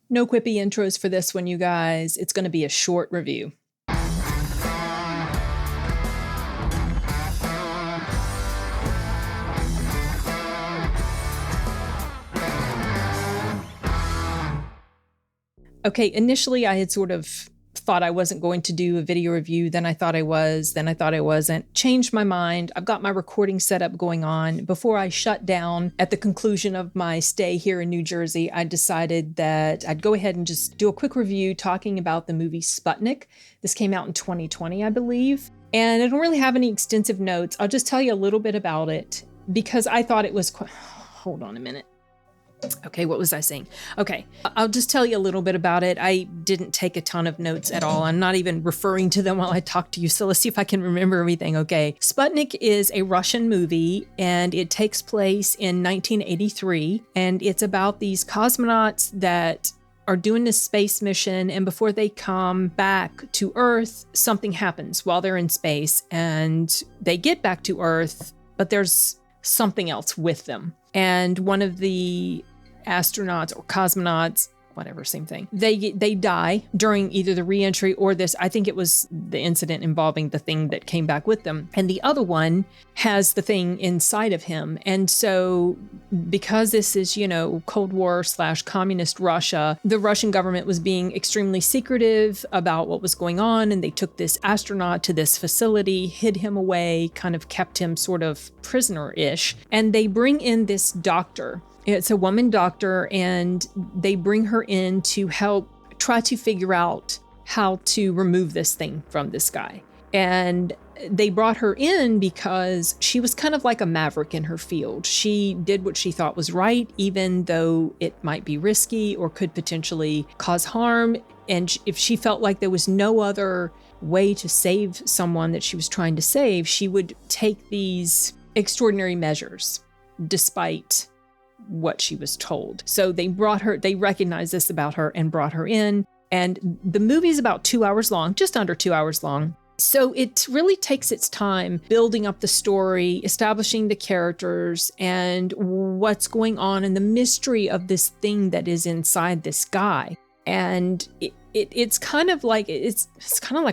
No quippy intros for this one, you guys. It's going to be a short review. Okay, initially I had sort of thought I wasn't going to do a video review, then I thought I was, then I thought I wasn't. Changed my mind. I've got my recording setup going on. Before I shut down at the conclusion of my stay here in New Jersey, I decided that I'd go ahead and just do a quick review talking about the movie Sputnik. This came out in 2020, I believe. And I don't really have any extensive notes. I'll just tell you a little bit about it because I thought it was hold on a minute. Okay, what was I saying? Okay, I'll just tell you a little bit about it. I didn't take a ton of notes at all. I'm not even referring to them while I talk to you, so let's see if I can remember everything. Okay, Sputnik is a Russian movie, and it takes place in 1983, and it's about these cosmonauts that are doing this space mission, and before they come back to Earth, something happens while they're in space, and they get back to Earth, but there's something else with them. And one of the astronauts or cosmonauts, whatever, same thing, they die during either the re-entry or this, I think it was the incident involving the thing that came back with them. And the other one has the thing inside of him. And so because this is, Cold War / communist Russia, the Russian government was being extremely secretive about what was going on. And they took this astronaut to this facility, hid him away, kind of kept him sort of prisoner-ish. And they bring in this doctor. It's a woman doctor, and they bring her in to help try to figure out how to remove this thing from this guy. And they brought her in because she was kind of like a maverick in her field. She did what she thought was right, even though it might be risky or could potentially cause harm. And if she felt like there was no other way to save someone that she was trying to save, she would take these extraordinary measures despite what she was told. So they recognized this about her and brought her in. And the movie is about 2 hours long, just under 2 hours long. So it really takes its time building up the story, establishing the characters and what's going on and the mystery of this thing that is inside this guy. And it's kind of like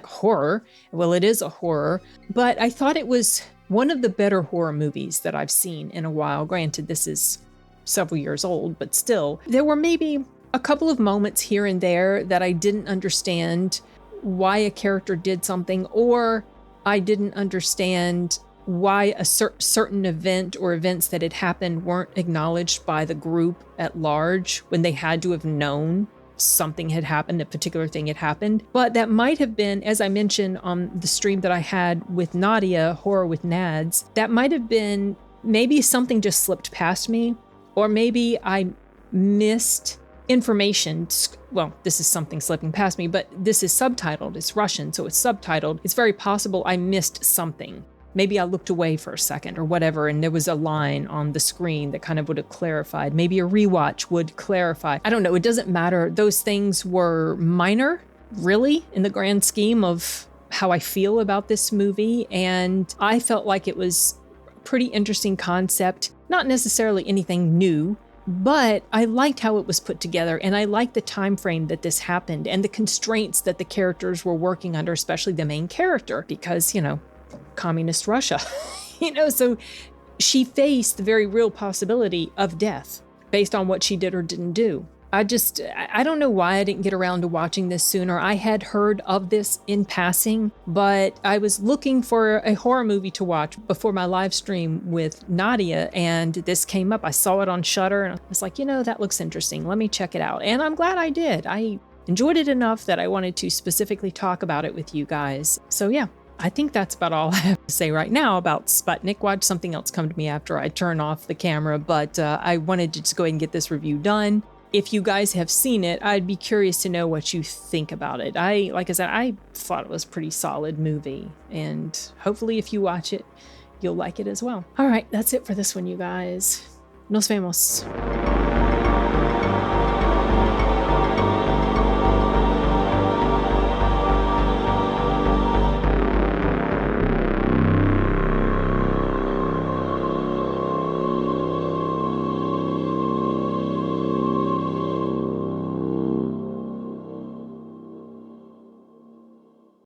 horror. Well, it is a horror, but I thought it was one of the better horror movies that I've seen in a while. Granted, this is several years old, but still, there were maybe a couple of moments here and there that I didn't understand why a character did something, or I didn't understand why a certain event or events that had happened weren't acknowledged by the group at large when they had to have known something had happened, a particular thing had happened. But that might have been, as I mentioned on the stream that I had with Nadia, Horror with Nads, that might have been maybe something just slipped past me. Or maybe I missed information. Well, this is something slipping past me, but this is subtitled. It's Russian, so it's subtitled. It's very possible I missed something. Maybe I looked away for a second or whatever, and there was a line on the screen that kind of would have clarified. Maybe a rewatch would clarify. I don't know. It doesn't matter. Those things were minor, really, in the grand scheme of how I feel about this movie. And I felt like it was a pretty interesting concept. Not necessarily anything new, but I liked how it was put together, and I liked the time frame that this happened and the constraints that the characters were working under, especially the main character, because, communist Russia, so she faced the very real possibility of death based on what she did or didn't do. I don't know why I didn't get around to watching this sooner. I had heard of this in passing, but I was looking for a horror movie to watch before my live stream with Nadia, and this came up. I saw it on Shudder, and I was like, that looks interesting. Let me check it out. And I'm glad I did. I enjoyed it enough that I wanted to specifically talk about it with you guys. So yeah, I think that's about all I have to say right now about Sputnik. Watch something else come to me after I turn off the camera, but I wanted to just go ahead and get this review done. If you guys have seen it, I'd be curious to know what you think about it. Like I said, I thought it was a pretty solid movie, and hopefully if you watch it, you'll like it as well. All right, that's it for this one, you guys. Nos vemos.